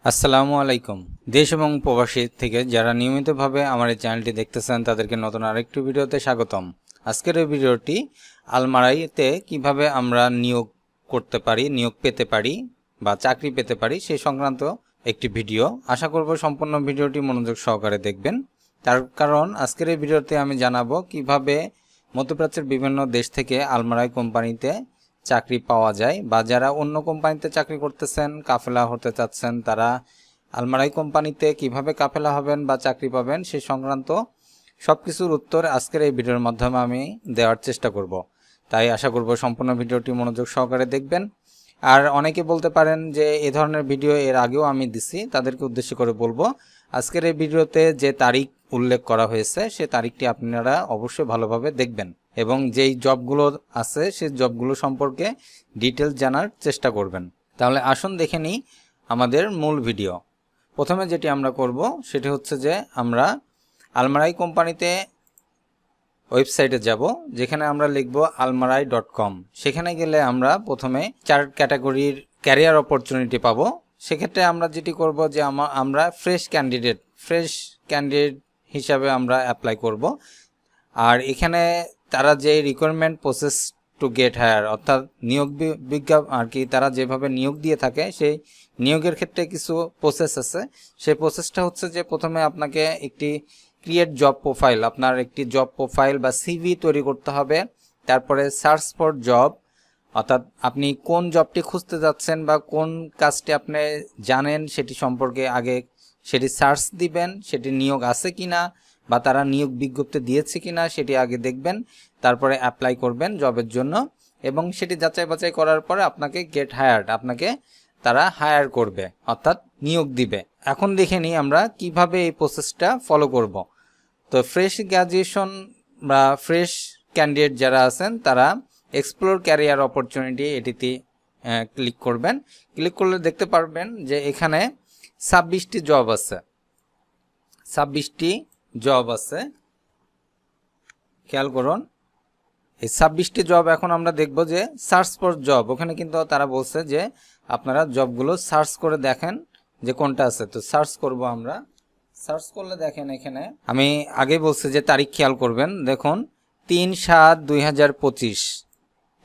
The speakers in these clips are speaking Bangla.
আসসালামু আলাইকুম। দেশ এবং প্রবাসী থেকে যারা নিয়মিতভাবে আমার এই চ্যানেলটি দেখতেছেন তাদেরকে নতুন আরেকটি ভিডিওতে স্বাগতম। আজকের এই ভিডিওটি আলমারাইতে কিভাবে আমরা নিয়োগ করতে পারি, নিয়োগ পেতে পারি বা চাকরি পেতে পারি সেই সংক্রান্ত একটি ভিডিও। আশা করব সম্পূর্ণ ভিডিওটি মনোযোগ সহকারে দেখবেন। তার কারণ আজকের এই ভিডিওতে আমি জানাবো কিভাবে মধ্যপ্রাচ্যের বিভিন্ন দেশ থেকে আলমারাই কোম্পানিতে চাকরি পাওয়া যায় বা যারা অন্য কোম্পানিতে চাকরি করতেছেন, কাফেলা হতে চাচ্ছেন, তারা আলমারাই কোম্পানিতে কিভাবে কাফেলা হবেন বা চাকরি পাবেন সে সংক্রান্ত সবকিছুর উত্তর আজকের এই ভিডিওর মাধ্যমে আমি দেওয়ার চেষ্টা করব। তাই আশা করব সম্পূর্ণ ভিডিওটি মনোযোগ সহকারে দেখবেন। আর অনেকে বলতে পারেন যে এই ধরনের ভিডিও এর আগেও আমি দিছি, তাদেরকে উদ্দেশ্য করে বলবো আজকের এই ভিডিওতে যে তারিখ উল্লেখ করা হয়েছে সে তারিখটি আপনারা অবশ্যই ভালোভাবে দেখবেন এবং যেই জবগুলো আছে সেই জবগুলো সম্পর্কে ডিটেলস জানার চেষ্টা করবেন। তাহলে আসুন দেখে নিই আমাদের মূল ভিডিও। প্রথমে যেটি আমরা করব সেটি হচ্ছে যে আমরা আলমারাই কোম্পানিতে ওয়েবসাইটে যাব, যেখানে আমরা লিখব almarai.com। সেখানে গেলে আমরা প্রথমে 4 ক্যাটাগরির ক্যারিয়ার অপরচুনিটি পাবো। সেক্ষেত্রে আমরা যেটি করব যে আমরা ফ্রেশ ক্যান্ডিডেট হিসাবে আমরা অ্যাপ্লাই করব। আর এখানে তারা যে requirement process to get hire, অর্থাৎ নিয়োগ বিজ্ঞাপন আর কি, তারা যেভাবে নিয়োগ দিয়ে থাকে সেই নিয়োগের ক্ষেত্রে কিছু প্রসেস আছে। সেই প্রসেসটা হচ্ছে যে প্রথমে আপনাকে একটি ক্রিয়েট জব প্রোফাইল, আপনার একটি জব প্রোফাইল বা সিভি তৈরি করতে হবে। তারপরে সার্চ ফর জব, অর্থাৎ আপনি কোন জবটি খুঁজতে যাচ্ছেন বা কোন কাজটি আপনি জানেন সেটি সম্পর্কে আগে সেটি সার্চ দিবেন, সেটি নিয়োগ আছে কিনা বা তারা নিয়োগ বিজ্ঞপ্তি দিয়েছে কিনা সেটি আগে দেখবেন। তারপরে অ্যাপ্লাই করবেন জবের জন্য এবং সেটি যাচাই বাছাই করার পরে আপনাকে গেট হায়ার্ড, আপনাকে তারা হায়ার করবে অর্থাৎ নিয়োগ দিবে। এখন দেখে নিই আমরা কিভাবে এই প্রসেসটা ফলো করব। তো ফ্রেশ গ্র্যাজুয়েশন বা ফ্রেশ ক্যান্ডিডেট যারা আছেন তারা এক্সপ্লোর ক্যারিয়ার অপরচুনিটি এটিতে ক্লিক করবেন। ক্লিক করলে দেখতে পারবেন যে এখানে 26টি জব আছে, 26টি জব আছে, খেয়াল করুন। এই 26টি জব এখন আমরা দেখব যে সার্চ ফর জব, ওখানে কিন্তু তারা বলছে যে আপনারা জবগুলো সার্চ করে দেখেন যে কোনটা আছে। তো সার্চ করব আমরা। সার্চ করলে দেখেন এখানে আমি আগেই বলছি যে তারিখ খেয়াল করবেন। দেখুন 3/7/2025,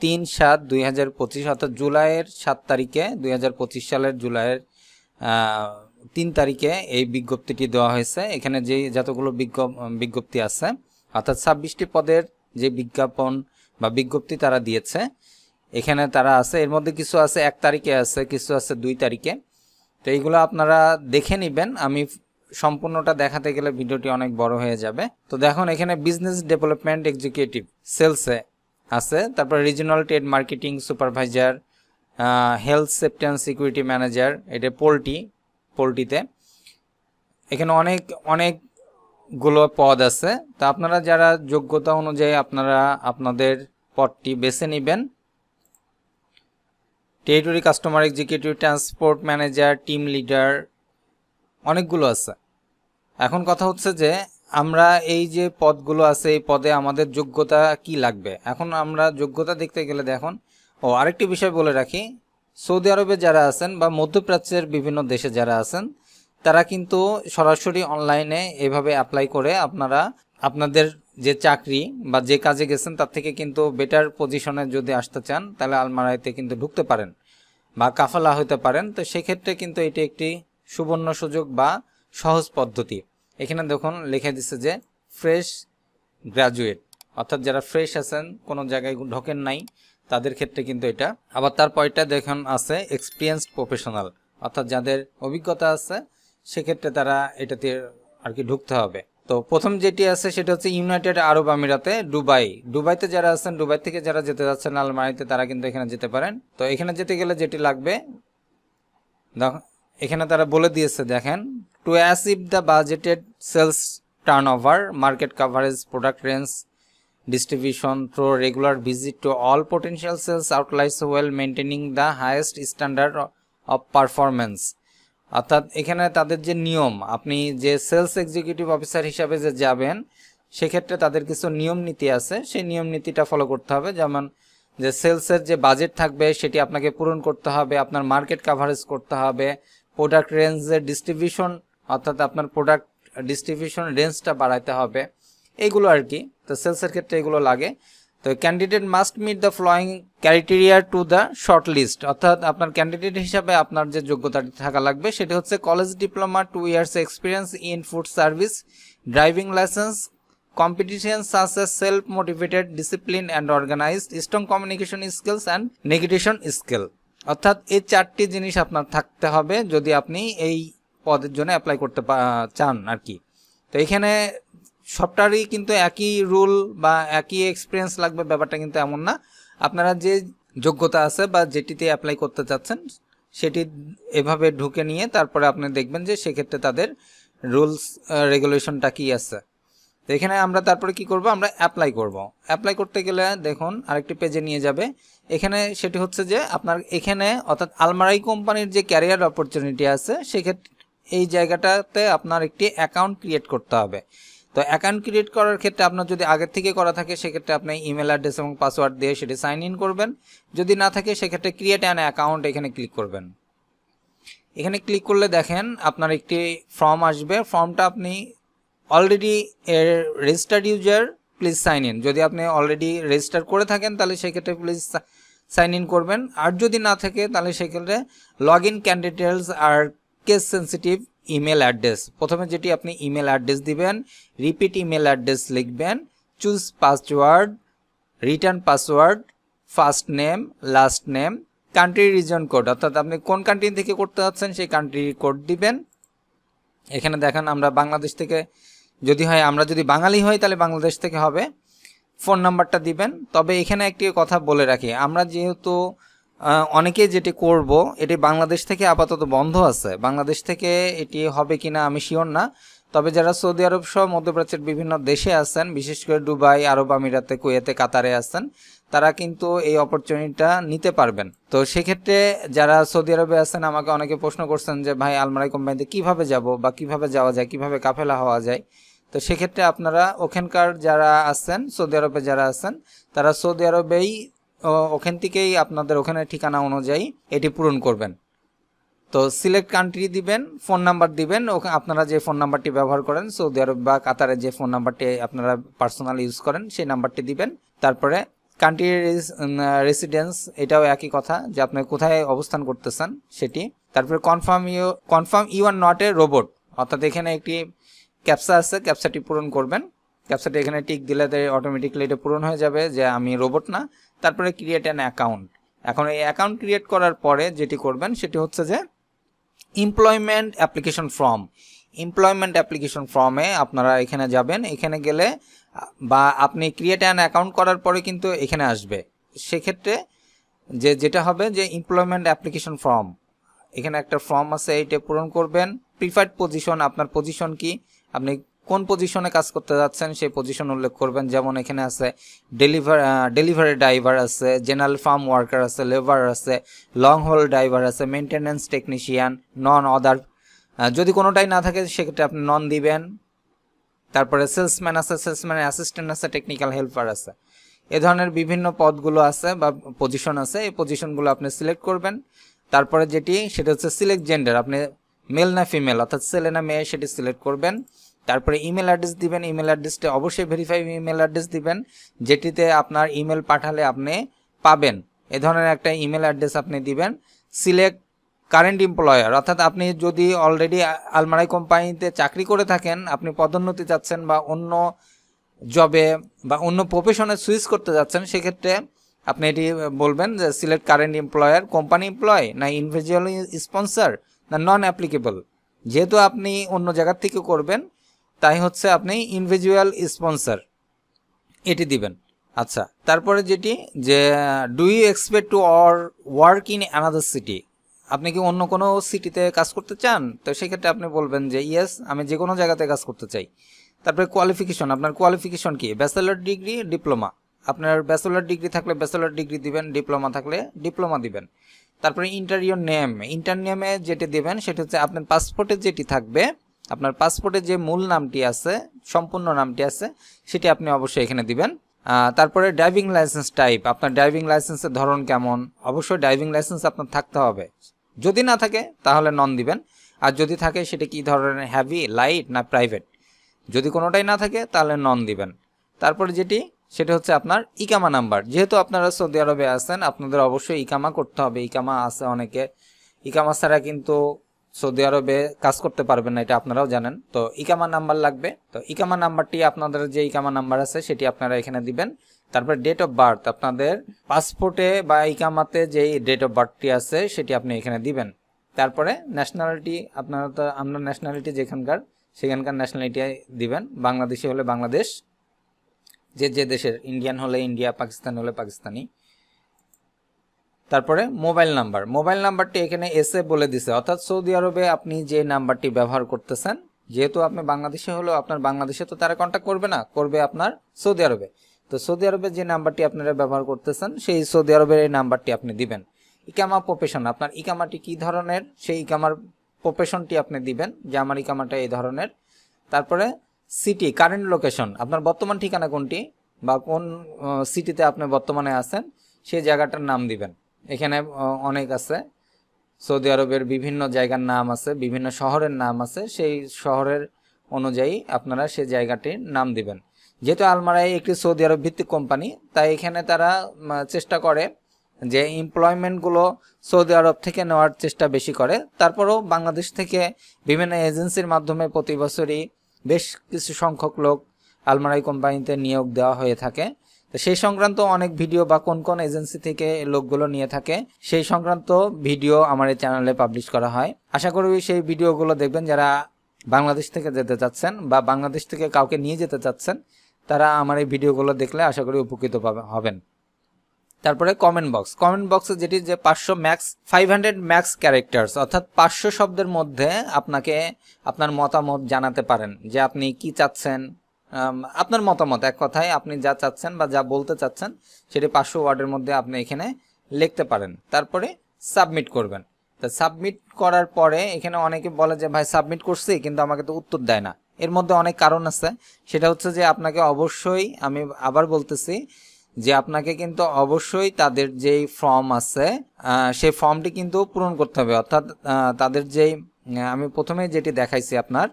3/7/2025 অর্থাৎ জুলাইয়ের 7 তারিখে 2025 সালের জুলাইয়ের 3 তারিখে এই বিজ্ঞপ্তিটি দেওয়া হয়েছে। এখানে যে যতগুলো বিজ্ঞপ্তি আছে অর্থাৎ 26টি পদের যে বিজ্ঞাপন বা বিজ্ঞপ্তি তারা দিয়েছে এখানে তারা আছে। এর মধ্যে কিছু আছে 1 তারিখে আছে, কিছু আছে 2 তারিখে। তো এইগুলো আপনারা দেখে নেবেন। আমি সম্পূর্ণটা দেখাতে গেলে ভিডিওটি অনেক বড় হয়ে যাবে। তো দেখুন এখানে বিজনেস ডেভেলপমেন্ট এক্সিকিউটিভ সেলসে আছে, তারপর regional trade marketing supervisor, health safety and security manager, এটা পোলট্রিতে। এখানে অনেকগুলো পদ আছে। তো আপনারা যারা যোগ্যতা অনুযায়ী আপনারা আপনাদের পদটি বেছে নেবেন। Territory customer executive, transport manager, team leader, অনেকগুলো আছে। এখন কথা হচ্ছে যে আমরা এই যে পদগুলো আছে এই পদে আমাদের যোগ্যতা কি লাগবে। এখন আমরা যোগ্যতা দেখতে গেলে দেখুন, আরেকটি বিষয় বলে রাখি, সৌদি আরবে যারা আছেন বা মধ্যপ্রাচ্যের বিভিন্ন দেশে যারা আছেন তারা কিন্তু সরাসরি অনলাইনে এভাবে অ্যাপ্লাই করে আপনারা আপনাদের যে চাকরি বা যে কাজে গেছেন তার থেকে কিন্তু বেটার পজিশনে যদি আসতে চান তাহলে আলমারাইতে কিন্তু ঢুকতে পারেন বা কাফালা হতে পারেন। তো সেক্ষেত্রে কিন্তু এটি একটি সুবর্ণ সুযোগ বা সহজ পদ্ধতি। এখানে দেখুন লিখে দিচ্ছে যে ফ্রেশ গ্র্যাজুয়েট, অর্থাৎ যারা ফ্রেশ আছেন কোনো জায়গায় ঢোকেন নাই তাদের ক্ষেত্রে কিন্তু এটা। আবার তারপরটা দেখুন আছে এক্সপিরিয়েন্সড প্রফেশনাল, অর্থাৎ যাদের অভিজ্ঞতা আছে সেক্ষেত্রে তারা এটাতে আর কি ঢুকতে হবে। তো প্রথম যেটি আছে সেটা হচ্ছে ইউনাইটেড আরব আমিরাতে দুবাইতে যারা আছেন, দুবাই থেকে যারা যেতে যাচ্ছেন আলমারিতে তারা কিন্তু এখানে যেতে পারেন। তো এখানে যেতে গেলে যেটি লাগবে এখানে তারা বলে দিয়েছে, দেখেন, to achieve the budgeted sales turnover, market coverage, product range distribution through regular visit to all potential sales outlets while maintaining the highest standard of performance। অর্থাৎ এখানে তাদের যে নিয়ম, আপনি যে সেলস এক্সিকিউটিভ অফিসার হিসাবে যে যাবেন সেক্ষেত্রে তাদের কিছু নিয়ম নীতি আছে, সেই নিয়ম নীতিটা ফলো করতে হবে। যেমন যে সেলসের যে বাজেট থাকবে সেটি আপনাকে পূরণ করতে হবে, আপনার মার্কেট কাভারেজ করতে হবে, প্রোডাক্ট রেঞ্জের ডিস্ট্রিবিউশন, অর্থাৎ আপনার প্রোডাক্ট ডিস্ট্রিবিউশন রেঞ্জটা বাড়াইতে হবে, এইগুলো আর কি। তো সেলসের ক্ষেত্রে এগুলো লাগে। তো candidate must meet the following criteria to the short list, অর্থাৎ আপনার ক্যান্ডিডেট হিসাবে আপনার যে যোগ্যতাটি থাকা লাগবে সেটি হচ্ছে college diploma, 2 years experience in food service, driving licence, competitions such as self-motivated, disciplined and organized, strong communication skills and negotiation skill। অর্থাৎ এই 4টি জিনিস আপনার থাকতে হবে যদি আপনি এই পদের জন্য অ্যাপ্লাই করতে চান আর কি। তো এখানে সবটারই কিন্তু একই রুল বা একই এক্সপিরিয়েন্স লাগবে, ব্যাপারটা কিন্তু এমন না। আপনারা যে যোগ্যতা আছে বা যেটিতে অ্যাপ্লাই করতে চাচ্ছেন সেটি এভাবে ঢুকে নিয়ে তারপরে আপনি দেখবেন যে সেক্ষেত্রে তাদের রুলস রেগুলেশনটা কি আছে। তো এখানে আমরা তারপরে কি করব, আমরা অ্যাপ্লাই করব। অ্যাপ্লাই করতে গেলে দেখুন আরেকটি পেজে নিয়ে যাবে। এখানে সেটি হচ্ছে যে আপনার এখানে অর্থাৎ আলমারাই কোম্পানির যে ক্যারিয়ার অপরচুনিটি আছে সেক্ষেত্রে এই জায়গাটাতে আপনার একটি অ্যাকাউন্ট ক্রিয়েট করতে হবে। তো অ্যাকাউন্ট ক্রিয়েট করার ক্ষেত্রে আপনার যদি আগের থেকে করা থাকে সেক্ষেত্রে আপনি ইমেল অ্যাড্রেস এবং পাসওয়ার্ড দিয়ে সেটি সাইন ইন করবেন। যদি না থাকে সেক্ষেত্রে ক্রিয়েট অ্যান অ্যাকাউন্ট এখানে ক্লিক করবেন। এখানে ক্লিক করলে দেখেন আপনার একটি ফর্ম আসবে। ফর্মটা আপনি already registered user please sign in, যদি আপনি অলরেডি রেজিস্টার করে থাকেন তাহলে সেক্ষেত্রে প্লিজ সাইন ইন করবেন। আর যদি না থাকে তাহলে সেক্ষেত্রে log in candidates are case sensitive email address, প্রথমে যেটি আপনি ইমেল অ্যাড্রেস দিবেন, রিপিট ইমেল অ্যাড্রেস লিখবেন, choose password, return password, first name, last name, country reason code, অর্থাৎ আপনি কোন কান্ট্রি থেকে করতে যাচ্ছেন সেই কান্ট্রি কোড দিবেন। এখানে দেখেন আমরা বাংলাদেশ থেকে যদি হয়, আমরা যদি বাঙালি হই তাহলে বাংলাদেশ থেকে হবে। ফোন নাম্বারটা দিবেন। তবে এখানে একটি কথা বলে রাখি, আমরা যেহেতু অনেকে যেটি করব এটি বাংলাদেশ থেকে আপাতত বন্ধ আছে, বাংলাদেশ থেকে এটি হবে কিনা আমি শিওর না। তবে যারা সৌদি আরব সহ মধ্যপ্রাচ্যের বিভিন্ন দেশে আছেন, বিশেষ করে দুবাই, আরব আমিরাতে, কুয়েতে, কাতারে আছেন, তারা কিন্তু এই অপরচুনিটিটা নিতে পারবেন। তো সেক্ষেত্রে যারা সৌদি আরবে আছেন আমাকে অনেকে প্রশ্ন করছেন যে ভাই আলমারাই কোম্পানিতে কিভাবে যাব বা কিভাবে যাওয়া যায়, কিভাবে কাফেলা হওয়া যায়। তো সেক্ষেত্রে আপনারা ওখানকার যারা আছেন, সৌদি আরবে যারা আছেন, তারা সৌদি আরবেই ওখান থেকেই আপনাদের ওখানে ঠিকানা অনুযায়ী এটি পূরণ করবেন। তো সিলেক্ট কান্ট্রি দিবেন, ফোন নাম্বার দিবেন, আপনারা যে ফোন নাম্বারটি ব্যবহার করেন সৌদি আরব বা কাতারে যে ফোন নাম্বারটি আপনারা পার্সোনাল ইউজ করেন সেই নাম্বারটি দিবেন। তারপরে কান্ট্রি রেসিডেন্স, এটাও একই কথা যে আপনি কোথায় অবস্থান করতেছেন সেটি। তারপরে confirm you are not a robot, অর্থাৎ এখানে একটি ক্যাপচা আছে, ক্যাপচাটি পূরণ করবেন। ক্যাপচাটি এখানে টিক দিলে অটোমেটিক্যালি এটা পূরণ হয়ে যাবে যে আমি রোবট না। তারপরে ক্রিয়েট অ্যান অ্যাকাউন্ট। এখন এই অ্যাকাউন্ট ক্রিয়েট করার পরে যেটি করবেন সেটি হচ্ছে যে employment application form. Employment application ফর্মে আপনারা এখানে যাবেন। এখানে গেলে বা আপনি ক্রিয়েট অ্যান অ্যাকাউন্ট করার পরে কিন্তু এখানে আসবে। সেক্ষেত্রে যেটা হবে যে এমপ্লয়মেন্ট অ্যাপ্লিকেশন ফর্ম, এখানে একটা ফর্ম আছে, এইটা পূরণ করবেন। প্রিফার্ড পজিশন, আপনার পজিশন কি, আপনি কোন পজিশনে কাজ করতে যাচ্ছেন সেই পজিশন উল্লেখ করবেন। যেমন এখানে আছে ডেলিভারি ড্রাইভার আছে, জেনারেল ফার্ম ওয়ার্কার আছে, লেবার আছে, লং হোল ড্রাইভার আছে, মেনটেন্যান্স টেকনিশিয়ান, নন আদার। যদি কোনোটাই না থাকে সেক্ষেত্রে আপনি নন দিবেন। তারপরে সেলসম্যান আছে, সেলসম্যান অ্যাসিস্ট্যান্ট আছে, টেকনিক্যাল হেল্পার আছে। এ ধরনের বিভিন্ন পদগুলো আছে বা পজিশন আছে, এই পজিশনগুলো আপনি সিলেক্ট করবেন। তারপরে যেটি সেটা হচ্ছে সিলেক্ট জেন্ডার, আপনি মেল না ফিমেল অর্থাৎ ছেলে না মেয়ে সেটি সিলেক্ট করবেন। তারপরে ইমেল অ্যাড্রেস দিবেন। ইমেল অ্যাড্রেসটা অবশ্যই ভেরিফাই ইমেল অ্যাড্রেস দিবেন, যেটিতে আপনার ইমেল পাঠালে আপনি পাবেন। এ ধরনের একটা ইমেল অ্যাড্রেস আপনি দিবেন। সিলেক্ট কারেন্ট এমপ্লয়ার, অর্থাৎ আপনি যদি অলরেডি আলমারাই কোম্পানিতে চাকরি করে থাকেন, আপনি পদোন্নতি চাচ্ছেন বা অন্য জবে বা অন্য প্রফেশনে সুইচ করতে যাচ্ছেন, সেক্ষেত্রে আপনি এটি বলবেন যে select current employer, company employ না ইন্ডিভিজুয়াল স্পন্সর না নন অ্যাপ্লিকেবল। যেহেতু আপনি অন্য জায়গার থেকে করবেন তাই হচ্ছে আপনি ইন্ডিভিজুয়াল স্পন্সর এটি দিবেন। আচ্ছা, তারপরে যেটি যে do you expect to work in another city, আপনি কি অন্য কোনো সিটিতে কাজ করতে চান? তো সেক্ষেত্রে আপনি বলবেন যে ইয়েস, আমি যে কোনো জায়গাতে কাজ করতে চাই। তারপরে কোয়ালিফিকেশন, আপনার কোয়ালিফিকেশন কি, ব্যাচেলর ডিগ্রি, ডিপ্লোমা। আপনার ব্যাচেলর ডিগ্রি থাকলে ব্যাচেলর ডিগ্রি দিবেন, ডিপ্লোমা থাকলে ডিপ্লোমা দিবেন। তারপরে ইন্টারিয়র নেম, ইন্টার নেমে যেটি দেবেন সেটা হচ্ছে আপনার পাসপোর্টে যেটি থাকবে, আপনার পাসপোর্টে যে মূল নামটি আছে, সম্পূর্ণ নামটি আছে, সেটি আপনি অবশ্যই এখানে দিবেন। তারপরে ড্রাইভিং লাইসেন্স টাইপ, আপনার ড্রাইভিং লাইসেন্সের ধরন কেমন, অবশ্যই ড্রাইভিং লাইসেন্স আপনার থাকতে হবে। যদি না থাকে তাহলে নন দিবেন, আর যদি থাকে সেটা কি ধরনের, হ্যাভি, লাইট না প্রাইভেট। যদি কোনোটাই না থাকে তাহলে নন দিবেন। তারপরে যেটি সেটা হচ্ছে আপনার ইকামা নাম্বার। যেহেতু আপনারা সৌদি আরবে আছেন আপনাদের অবশ্যই ইকামা করতে হবে। ইকামা আছে অনেকে, ইকামা ছাড়া কিন্তু সৌদি আরবে কাজ করতে পারবেন না, এটা আপনারাও জানেন। তো ইকামা নাম্বার লাগবে। তো ইকামা নাম্বারটি আপনাদের যে ইকামা নাম্বার আছে সেটি আপনারা এখানে দিবেন। তারপর ডেট অফ বার্থ, আপনাদের পাসপোর্টে বা ইকামাতে যেই ডেট অফ বার্থটি আছে সেটি আপনি এখানে দিবেন। তারপরে ন্যাশনালিটি, আপনারা তো আপনার ন্যাশনালিটি যেখানকার সেখানকার ন্যাশনালিটি দিবেন। বাংলাদেশি হলে বাংলাদেশ, যে দেশের, ইন্ডিয়ান হলে ইন্ডিয়া, পাকিস্তান হলে পাকিস্তানি। তারপরে মোবাইল নাম্বার, মোবাইল নাম্বারটি এখানে এসে বলে দিছে, অর্থাৎ সৌদি আরবে আপনি যে নাম্বারটি ব্যবহার করতেছেন, যেহেতু আপনি বাংলাদেশে হলেও আপনার বাংলাদেশে তো তারা কন্ট্যাক্ট করবে না, করবে আপনার সৌদি আরবে। তো সৌদি আরবে যে নাম্বারটি আপনারা ব্যবহার করতেছেন সেই সৌদি আরবের এই নাম্বারটি আপনি দিবেন। ইকামা প্রফেশন, আপনার ইকামাটি কি ধরনের সেই ইকামার প্রফেশনটি আপনি দিবেন, যে আমার ইকামাটা এই ধরনের। তারপরে সিটি, কারেন্ট লোকেশন, আপনার বর্তমান ঠিকানা কোনটি বা কোন সিটিতে আপনি বর্তমানে আছেন সেই জায়গাটার নাম দিবেন। এখানে অনেক আছে, সৌদি আরবের বিভিন্ন জায়গার নাম আছে, বিভিন্ন শহরের নাম আছে, সেই শহরের অনুযায়ী আপনারা সেই জায়গাটির নাম দিবেন। যেহেতু আলমারাই একটি সৌদি আরব ভিত্তিক কোম্পানি, তাই এখানে তারা চেষ্টা করে যে এমপ্লয়মেন্টগুলো সৌদি আরব থেকে নেওয়ার চেষ্টা বেশি করে। তারপরেও বাংলাদেশ থেকে বিভিন্ন এজেন্সির মাধ্যমে প্রতি বছরই বেশ কিছু সংখ্যক লোক আলমারাই কোম্পানিতে নিয়োগ দেওয়া হয়ে থাকে। তো সেই সংক্রান্ত অনেক ভিডিও বা কোন কোন এজেন্সি থেকে লোকগুলো নিয়ে থাকে সেই সংক্রান্ত ভিডিও আমার এই চ্যানেলে পাবলিশ করা হয়। আশা করি সেই ভিডিওগুলো দেখবেন। যারা বাংলাদেশ থেকে যেতে চাচ্ছেন বা বাংলাদেশ থেকে কাউকে নিয়ে যেতে চাচ্ছেন তারা আমার এই ভিডিওগুলো দেখলে আশা করি উপকৃত হবেন। তারপরে কমেন্ট বক্স, কমেন্ট বক্সে যেটি যে 500 ম্যাক্স ক্যারেক্টার্স, অর্থাৎ 500 শব্দের মধ্যে আপনাকে আপনার মতামত জানাতে পারেন, যে আপনি কি চাচ্ছেন, আপনার মতামত, এক কথায় আপনি যা চাচ্ছেন বা যা বলতে চাচ্ছেন সেটি 500 ওয়ার্ডের মধ্যে আপনি এখানে লিখতে পারেন। তারপরে সাবমিট করবেন। তা সাবমিট করার পরে এখানে অনেকে বলে যে ভাই সাবমিট করছি কিন্তু আমাকে তো উত্তর দেয় না। এর মধ্যে অনেক কারণ আছে, সেটা হচ্ছে যে আপনাকে অবশ্যই, আমি আবার বলতেছি, যে আপনাকে কিন্তু অবশ্যই তাদের যেই ফর্ম আছে সেই ফর্মটি কিন্তু পূরণ করতে হবে। অর্থাৎ তাদের যেই, আমি প্রথমে যেটি দেখাইছি আপনার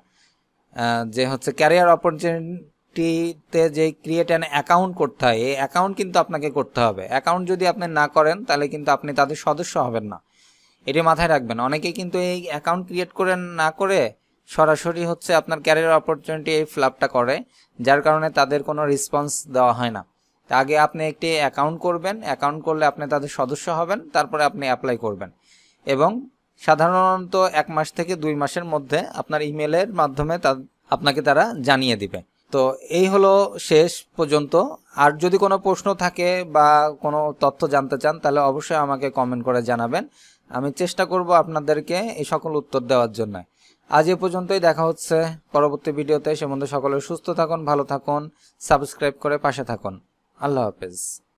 যে হচ্ছে ক্যারিয়ার অপরচুনিটিতে যে ক্রিয়েট অ্যান অ্যাকাউন্ট করতে হয়, এই অ্যাকাউন্ট কিন্তু আপনাকে করতে হবে। অ্যাকাউন্ট যদি আপনি না করেন তাহলে কিন্তু আপনি তাদের সদস্য হবেন না, এটি মাথায় রাখবেন। অনেকেই কিন্তু এই অ্যাকাউন্ট ক্রিয়েট করে না করে সরাসরি হচ্ছে আপনার ক্যারিয়ার অপরচুনিটি এই ফ্ল্যাপটা করে, যার কারণে তাদের কোনো রেসপন্স দেওয়া হয় না। আগে আপনি একটি অ্যাকাউন্ট করবেন, অ্যাকাউন্ট করলে আপনি তাদের সদস্য হবেন, তারপরে আপনি অ্যাপ্লাই করবেন এবং সাধারণত 1 মাস থেকে 2 মাসের মধ্যে আপনার ইমেলের মাধ্যমে আপনাকে তারা জানিয়ে দিবে। তো এই হলো শেষ পর্যন্ত। আর যদি কোনো প্রশ্ন থাকে বা কোনো তথ্য জানতে চান তাহলে অবশ্যই আমাকে কমেন্ট করে জানাবেন, আমি চেষ্টা করব আপনাদেরকে এই সকল উত্তর দেওয়ার জন্য। আজ এ পর্যন্তই, দেখা হচ্ছে পরবর্তী ভিডিওতে। সে মধ্যে সকলে সুস্থ থাকুন, ভালো থাকুন, সাবস্ক্রাইব করে পাশে থাকুন। আল্লাহ হাফেজ।